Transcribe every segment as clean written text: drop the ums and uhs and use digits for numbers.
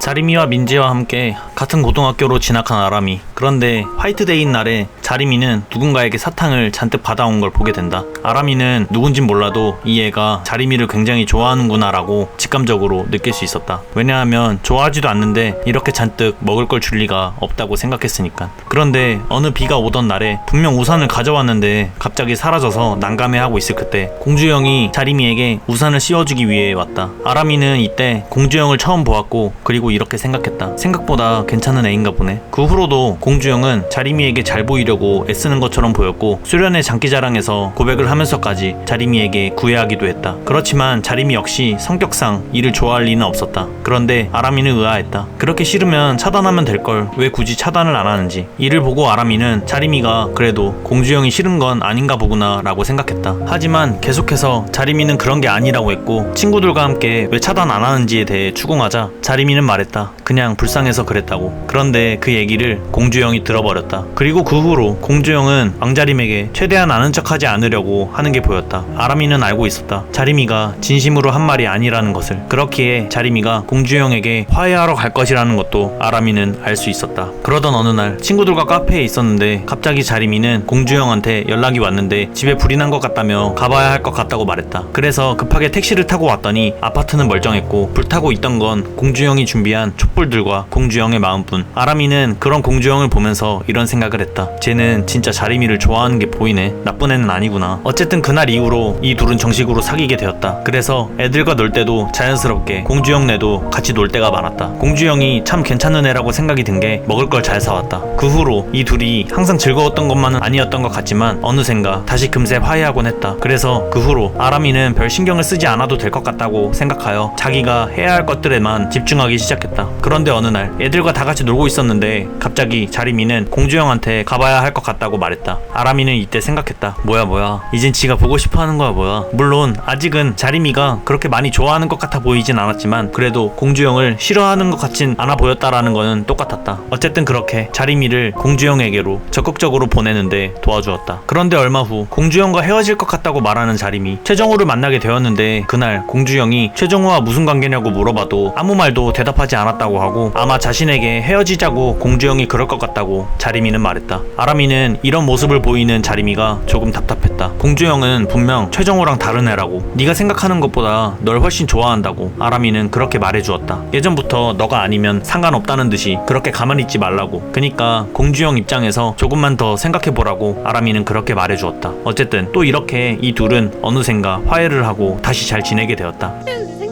자리미와 민지와 함께 같은 고등학교로 진학한 아람이. 그런데 화이트데이인 날에 자리미는 누군가에게 사탕을 잔뜩 받아온 걸 보게 된다. 아람이는 누군진 몰라도 이 애가 자리미를 굉장히 좋아하는구나 라고 직감적으로 느낄 수 있었다. 왜냐하면 좋아하지도 않는데 이렇게 잔뜩 먹을 걸 줄 리가 없다고 생각했으니까. 그런데 어느 비가 오던 날에 분명 우산을 가져왔는데 갑자기 사라져서 난감해하고 있을 그때 공주형이 자리미에게 우산을 씌워주기 위해 왔다. 아람이는 이때 공주형을 처음 보았고 그리고 이렇게 생각했다. 생각보다 괜찮은 애인가 보네. 그 후로도 공주형은 자리미에게 잘 보이려고 애쓰는 것처럼 보였고 수련회 장기자랑에서 고백을 하면서까지 자리미에게 구애하기도 했다. 그렇지만 자리미 역시 성격상 이를 좋아할 리는 없었다. 그런데 아람이는 의아했다. 그렇게 싫으면 차단하면 될걸 왜 굳이 차단을 안 하는지. 이를 보고 아람이는 자리미가 그래도 공주형이 싫은 건 아닌가 보구나 라고 생각했다. 하지만 계속해서 자리미는 그런 게 아니라고 했고 친구들과 함께 왜 차단 안 하는지에 대해 추궁하자 자리미는 말했다. 그냥 불쌍해서 그랬다고. 그런데 그 얘기를 공주형이 들어버렸다. 그리고 그 후로 공주형은 왕자림에게 최대한 아는 척하지 않으려고 하는 게 보였다. 아람이는 알고 있었다. 자리미가 진심으로 한 말이 아니라는 것을. 그렇기에 자리미가 공주형에게 화해하러 갈 것이라는 것도 아람이는 알 수 있었다. 그러던 어느 날 친구들과 카페에 있었는데 갑자기 자리미는 공주형한테 연락이 왔는데 집에 불이 난 것 같다며 가봐야 할 것 같다고 말했다. 그래서 급하게 택시를 타고 왔더니 아파트는 멀쩡했고 불타고 있던 건 공주형이 준비한 촛불들과 공주형의 마음뿐. 아람이는 그런 공주형을 보면서 이런 생각을 했다. 쟤는 진짜 자리미를 좋아하는 게 보이네. 나쁜 애는 아니구나. 어쨌든 그날 이후로 이 둘은 정식으로 사귀게 되었다. 그래서 애들과 놀 때도 자연스럽게 공주형네도 같이 놀 때가 많았다. 공주형이 참 괜찮은 애라고 생각이 든 게 먹을 걸 잘 사왔다. 그 후로 이 둘이 항상 즐거웠던 것만은 아니었던 것 같지만 어느샌가 다시 금세 화해하곤 했다. 그래서 그 후로 아람이는 별 신경을 쓰지 않아도 될 것 같다고 생각하여 자기가 해야 할 것들에만 집중하기 시작했다. 그런데 어느 날 애들과 다 같이 놀고 있었는데 갑자기 자리미는 공주형한테 가봐야 할 것 같다고 말했다. 아람이는 이때 생각했다. 뭐야 이젠 지가 보고 싶어 하는 거야 뭐야. 물론 아직은 자리미가 그렇게 많이 좋아하는 것 같아 보이진 않았지만 그래도 공주형을 싫어하는 것 같진 않아 보였다라는 거는 똑같았다. 어쨌든 그렇게 자리미를 공주형에게로 적극적으로 보내는데 도와주었다. 그런데 얼마 후 공주형과 헤어질 것 같다고 말하는 자리미, 최정우를 만나게 되었는데 그날 공주형이 최정우와 무슨 관계냐고 물어봐도 아무 말도 대답하지 않았다고 하고 아마 자신에게 헤어지자고 공주형이 그럴 것 같다고 자리미는 말했다. 아람이는 이런 모습을 보이는 자리미가 조금 답답했다. 공주형은 분명 최정우랑 다른 애라고, 네가 생각하는 것보다 널 훨씬 좋아한다고 아람이는 그렇게 말해주었다. 예전부터 너가 아니면 상관없다는 듯이 그렇게 가만히 있지 말라고. 그니까 공주형 입장에서 조금만 더 생각해보라고 아람이는 그렇게 말해주었다. 어쨌든 또 이렇게 이 둘은 어느샌가 화해를 하고 다시 잘 지내게 되었다.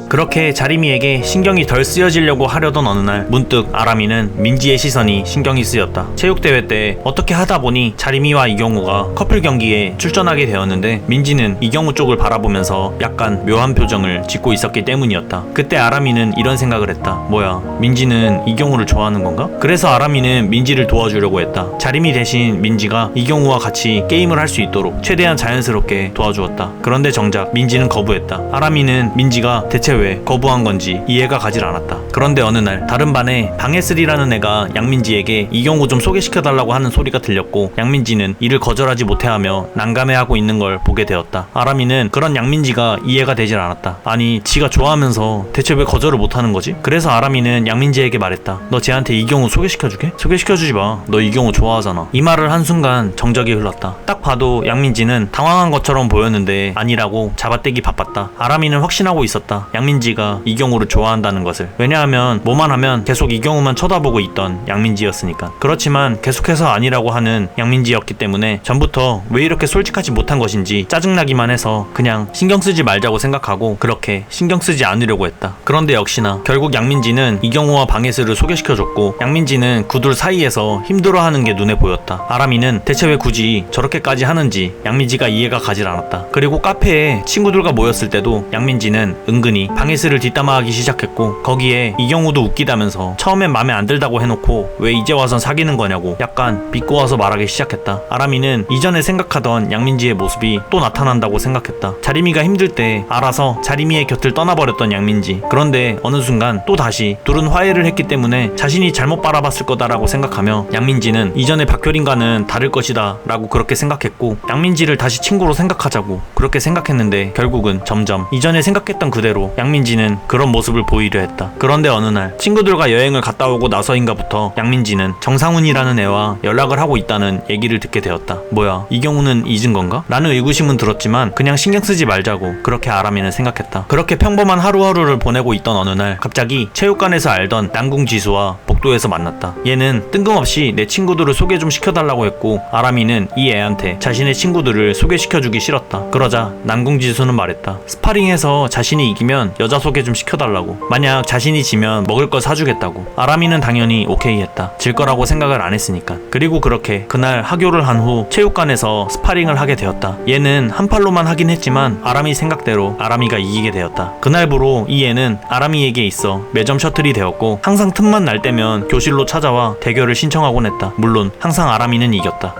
그렇게 자리미에게 신경이 덜 쓰여지려고 하려던 어느 날 문득 아람이는 민지의 시선이 신경이 쓰였다. 체육대회 때 어떻게 하다 보니 자리미와 이경우가 커플 경기에 출전하게 되었는데 민지는 이경우 쪽을 바라보면서 약간 묘한 표정을 짓고 있었기 때문이었다. 그때 아람이는 이런 생각을 했다. 뭐야, 민지는 이경우를 좋아하는 건가? 그래서 아람이는 민지를 도와주려고 했다. 자리미 대신 민지가 이경우와 같이 게임을 할 수 있도록 최대한 자연스럽게 도와주었다. 그런데 정작 민지는 거부했다. 아람이는 민지가 대체 왜 거부한 건지 이해가 가질 않았다. 그런데 어느 날 다른 반에 방해슬이라는 애가 양민지에게 이경우 좀 소개시켜달라고 하는 소리가 들렸고 양민지는 이를 거절하지 못해하며 난감해하고 있는 걸 보게 되었다. 아람이는 그런 양민지가 이해가 되질 않았다. 아니 지가 좋아하면서 대체 왜 거절을 못하는 거지? 그래서 아람이는 양민지에게 말했다. 너 쟤한테 이경우 소개시켜주게? 소개시켜주지 마. 너 이경우 좋아하잖아. 이 말을 한순간 정적이 흘렀다. 딱 봐도 양민지는 당황한 것처럼 보였는데 아니라고 잡아떼기 바빴다. 아람이는 확신하고 있었다. 양민지가 이경우를 좋아한다는 것을. 왜냐하면 뭐만 하면 계속 이경우만 쳐다보고 있던 양민지였으니까. 그렇지만 계속해서 아니라고 하는 양민지였기 때문에 전부터 왜 이렇게 솔직하지 못한 것인지 짜증나기만 해서 그냥 신경 쓰지 말자고 생각하고 그렇게 신경 쓰지 않으려고 했다. 그런데 역시나 결국 양민지는 이경우와 방해슬을 소개시켜줬고 양민지는 그 둘 사이에서 힘들어하는 게 눈에 보였다. 아람이는 대체 왜 굳이 저렇게까지 하는지 양민지가 이해가 가질 않았다. 그리고 카페에 친구들과 모였을 때도 양민지는 은근히 방해슬을 뒷담화하기 시작했고 거기에 이경우도 웃기다면서 처음엔 맘에 안 들다고 해놓고 왜 이제 와선 사귀는 거냐고 약간 비꼬아서 말하기 시작했다. 아람이는 이전에 생각하던 양민지의 모습이 또 나타난다고 생각했다. 자리미가 힘들 때 알아서 자리미의 곁을 떠나버렸던 양민지. 그런데 어느 순간 또 다시 둘은 화해를 했기 때문에 자신이 잘못 바라봤을 거다라고 생각하며 양민지는 이전의 박효린과는 다를 것이다 라고 그렇게 생각했고 양민지를 다시 친구로 생각하자고 그렇게 생각했는데 결국은 점점 이전에 생각했던 그대로 양민지는 그런 모습을 보이려 했다. 그런데 어느 날 친구들과 여행을 갔다 오고 나서인가부터 양민지는 정상훈이라는 애와 연락을 하고 있다는 얘기를 듣게 되었다. 뭐야, 이 경우는 잊은 건가? 라는 의구심은 들었지만 그냥 신경 쓰지 말자고 그렇게 아람이는 생각했다. 그렇게 평범한 하루하루를 보내고 있던 어느 날 갑자기 체육관에서 알던 남궁지수와 복도에서 만났다. 얘는 뜬금없이 내 친구들을 소개 좀 시켜달라고 했고 아람이는 이 애한테 자신의 친구들을 소개시켜주기 싫었다. 그러자 남궁지수는 말했다. 스파링해서 자신이 이기면 여자 소개 좀 시켜달라고. 만약 자신이 지면 먹을 거 사주겠다고. 아람이는 당연히 오케이 했다. 질 거라고 생각을 안 했으니까. 그리고 그렇게 그날 하교를 한 후 체육관에서 스파링을 하게 되었다. 얘는 한 팔로만 하긴 했지만 아람이 생각대로 아람이가 이기게 되었다. 그날부로 이 애는 아람이에게 있어 매점 셔틀이 되었고 항상 틈만 날 때면 교실로 찾아와 대결을 신청하곤 했다. 물론 항상 아람이는 이겼다.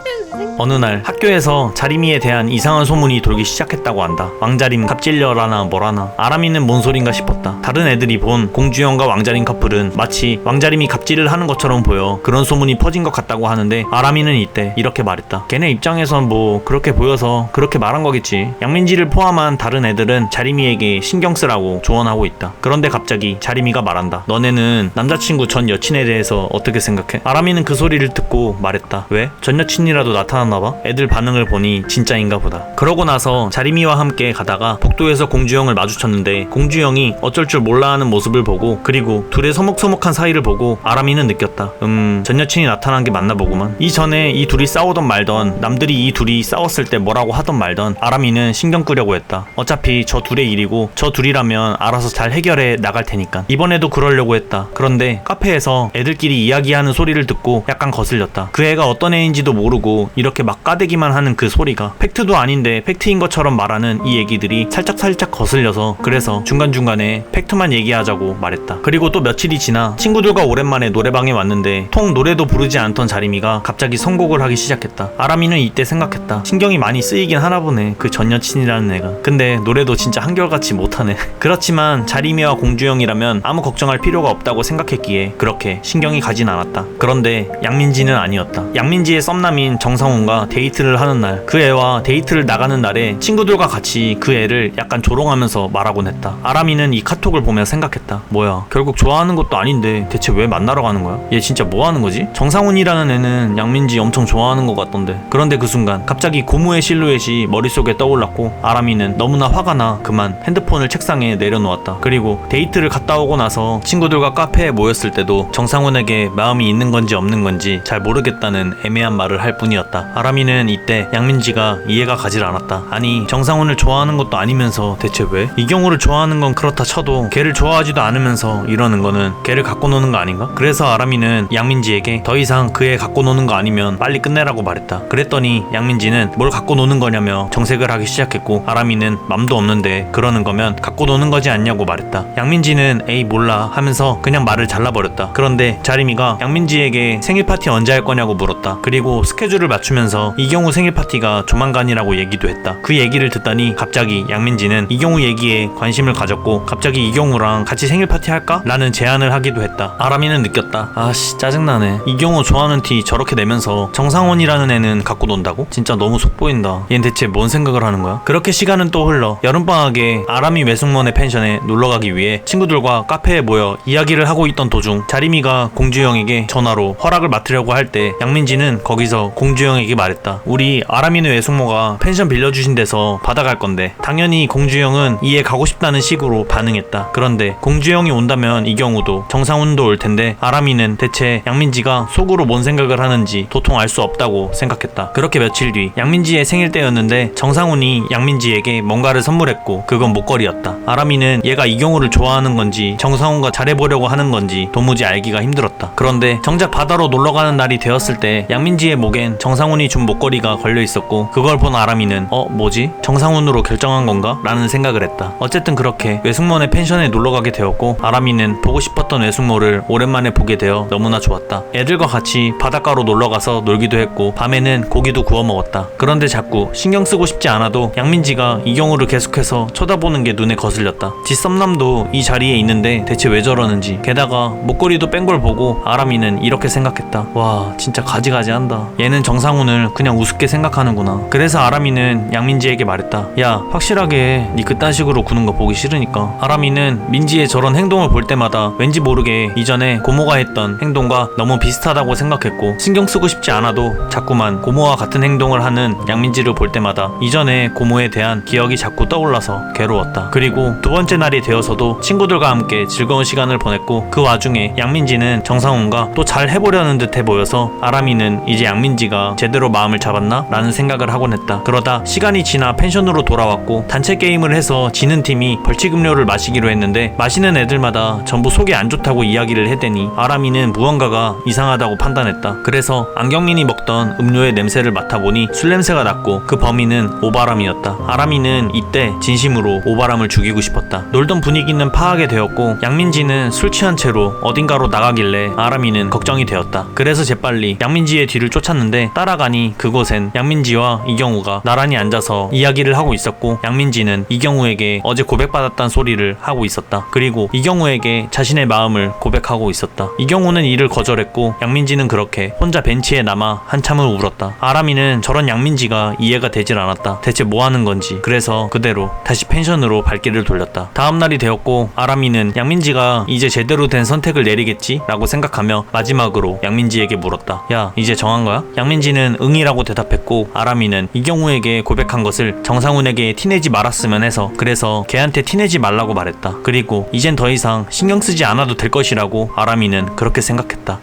어느 날 학교에서 자림이에 대한 이상한 소문이 돌기 시작했다고 한다. 왕자림 갑질려라나 뭐라나. 아람이는 뭔 소린가 싶었다. 다른 애들이 본 공주영과 왕자림 커플은 마치 왕자림이 갑질을 하는 것처럼 보여 그런 소문이 퍼진 것 같다고 하는데 아람이는 이때 이렇게 말했다. 걔네 입장에선 뭐 그렇게 보여서 그렇게 말한 거겠지. 양민지를 포함한 다른 애들은 자림이에게 신경 쓰라고 조언하고 있다. 그런데 갑자기 자림이가 말한다. 너네는 남자친구 전 여친에 대해서 어떻게 생각해? 아람이는 그 소리를 듣고 말했다. 왜? 전 여친이라도 나타났나봐? 애들 반응을 보니 진짜인가 보다. 그러고 나서 자림이와 함께 가다가 복도에서 공주영을 마주쳤는데 공주영이 어쩔 줄 몰라 하는 모습을 보고 그리고 둘의 서먹서먹한 사이를 보고 아람이는 느꼈다. 전 여친이 나타난 게 맞나 보구만. 이전에 이 둘이 싸우던 말던 남들이 이 둘이 싸웠을 때 뭐라고 하던 말던 아람이는 신경 끄려고 했다. 어차피 저 둘의 일이고 저 둘이라면 알아서 잘 해결해 나갈 테니까. 이번에도 그러려고 했다. 그런데 카페에서 애들끼리 이야기하는 소리를 듣고 약간 거슬렸다. 그 애가 어떤 애인지도 모르고 이렇게 막 까대기만 하는 그 소리가 팩트도 아닌데 팩트인 것처럼 말하는 이 얘기들이 살짝 거슬려서 그래서 중간중간에 팩트만 얘기하자고 말했다. 그리고 또 며칠이 지나 친구들과 오랜만에 노래방에 왔는데 통 노래도 부르지 않던 자림이가 갑자기 선곡을 하기 시작했다. 아람이는 이때 생각했다. 신경이 많이 쓰이긴 하나 보네. 그 전 여친이라는 애가. 근데 노래도 진짜 한결같이 못하네. 그렇지만 자림이와 공주영이라면 아무 걱정할 필요가 없다고 생각했기에 그렇게 신경이 가진 않았다. 그런데 양민지는 아니었다. 양민지의 썸남인 정상훈과 데이트를 하는 날, 그 애와 데이트를 나가는 날에 친구들과 같이 그 애를 약간 조롱하면서 말하곤 했다. 아람이는 이 카톡을 보며 생각했다. 뭐야, 결국 좋아하는 것도 아닌데 대체 왜 만나러 가는 거야? 얘 진짜 뭐 하는 거지? 정상훈이라는 애는 양민지 엄청 좋아하는 것 같던데. 그런데 그 순간 갑자기 고무의 실루엣이 머릿속에 떠올랐고 아람이는 너무나 화가 나 그만 핸드폰을 책상에 내려놓았다. 그리고 데이트를 갔다 오고 나서 친구들과 카페에 모였을 때도 정상훈에게 마음이 있는 건지 없는 건지 잘 모르겠다는 애매한 말을 할 뿐이었다. 아람이는 이때 양민지가 이해가 가질 않았다. 아니, 정상훈을 좋아하는 것도 아니면서 대체 왜? 이경우를 좋아하는 건 그렇다 쳐도 걔를 좋아하지도 않으면서 이러는 거는 걔를 갖고 노는 거 아닌가? 그래서 아람이는 양민지에게 더 이상 그 애 갖고 노는 거 아니면 빨리 끝내라고 말했다. 그랬더니 양민지는 뭘 갖고 노는 거냐며 정색을 하기 시작했고 아람이는 맘도 없는데 그러는 거면 갖고 노는 거지 않냐고 말했다. 양민지는 에이 몰라 하면서 그냥 말을 잘라버렸다. 그런데 자림이가 양민지에게 생일 파티 언제 할 거냐고 물었다. 그리고 스케줄을 맞추면서 이경우 생일 파티가 조만간이라고 얘기도 했다. 그 얘기를 듣더니 갑자기 양민지는 이경우 얘기에 관심을 가졌고 갑자기 이경우랑 같이 생일 파티 할까? 라는 제안을 하기도 했다. 아람이는 느꼈다. 아씨 짜증나네. 이경우 좋아하는 티 저렇게 내면서 정상원이라는 애는 갖고 논다고? 진짜 너무 속보인다. 얜 대체 뭔 생각을 하는 거야? 그렇게 시간은 또 흘러 여름방학에 아람이 외숙모네 펜션에 놀러가기 위해 친구들과 카페에 모여 이야기를 하고 있던 도중 자림이가 공주영에게 전화로 허락을 맡으려고 할 때 양민지는 거기서 공주영에게 말했다. 우리 아람이네 외숙모가 펜션 빌려주신 데서 받아갈 건데 당연히 공주영은 이해 가고 싶다는 식으로 반응했다. 그런데 공주영이 온다면 이 경우도 정상훈도 올 텐데 아람이는 대체 양민지가 속으로 뭔 생각을 하는지 도통 알 수 없다고 생각했다. 그렇게 며칠 뒤 양민지의 생일 때였는데 정상훈이 양민지에게 뭔가를 선물했고 그건 목걸이였다. 아람이는 얘가 이경우를 좋아하는 건지 정상훈과 잘해보려고 하는 건지 도무지 알기가 힘들었다. 그런데 정작 바다로 놀러가는 날이 되었을 때 양민지의 목엔 정상훈이 준 목걸이가 걸려있었고 그걸 본 아람이는 뭐지? 정상훈으로 결정한 건가? 라는 생각을 했다. 어쨌든 그렇게 외숙모네 펜션에 놀러가게 되었고 아람이는 보고 싶었던 외숙모를 오랜만에 보게 되어 너무나 좋았다. 애들과 같이 바닷가로 놀러가서 놀기도 했고 밤에는 고기도 구워 먹었다. 그런데 자꾸 신경 쓰고 싶지 않아도 양민지가 이경우를 계속해서 쳐다보는 게 눈에 거슬렸다. 지 썸남도 이 자리에 있는데 대체 왜 저러는지. 게다가 목걸이도 뺀 걸 보고 아람이는 이렇게 생각했다. 와 진짜 가지가지한다. 얘는 정상훈을 그냥 우습게 생각하는구나. 그래서 아람이는 양민지에게 말했다. 야 확실하게 니 그딴 식으로 구는 거 보기 싫은데 싫으니까. 아람이는 민지의 저런 행동을 볼 때마다 왠지 모르게 이전에 고모가 했던 행동과 너무 비슷하다고 생각했고, 신경 쓰고 싶지 않아도 자꾸만 고모와 같은 행동을 하는 양민지를 볼 때마다 이전에 고모에 대한 기억이 자꾸 떠올라서 괴로웠다. 그리고 두 번째 날이 되어서도 친구들과 함께 즐거운 시간을 보냈고, 그 와중에 양민지는 정상훈과 또 잘 해보려는 듯해 보여서 아람이는 이제 양민지가 제대로 마음을 잡았나? 라는 생각을 하곤 했다. 그러다 시간이 지나 펜션으로 돌아왔고, 단체 게임을 해서 지는 팀이 벌칙 음료를 마시기로 했는데, 마시는 애들마다 전부 속이 안 좋다고 이야기를 해대니 아람이는 무언가가 이상하다고 판단했다. 그래서 안경민이 먹던 음료의 냄새를 맡아보니 술 냄새가 났고, 그 범인은 오바람이었다. 아람이는 이때 진심으로 오바람을 죽이고 싶었다. 놀던 분위기는 파악이 되었고, 양민지는 술 취한 채로 어딘가로 나가길래 아람이는 걱정이 되었다. 그래서 재빨리 양민지의 뒤를 쫓았는데, 따라가니 그곳엔 양민지와 이경우가 나란히 앉아서 이야기를 하고 있었고, 양민지는 이경우에게 어제 고백받았다는 소리를 하고 있었다. 그리고 이경우에게 자신의 마음을 고백하고 있었다. 이경우는 이를 거절했고, 양민지는 그렇게 혼자 벤치에 남아 한참을 울었다. 아람이는 저런 양민지가 이해가 되질 않았다. 대체 뭐 하는 건지. 그래서 그대로 다시 펜션으로 발길을 돌렸다. 다음날이 되었고, 아람이는 양민지가 이제 제대로 된 선택을 내리겠지? 라고 생각하며 마지막으로 양민지에게 물었다. 야, 이제 정한 거야? 양민지는 응이라고 대답했고, 아람이는 이경우에게 고백한 것을 정상훈에게 티내지 말았으면 해서, 그래서 걔한테 티내지 말라고 말했다. 그리고 이젠 더 이상 신경 쓰지 않아도 될 것이라고 아람이는 그렇게 생각했다.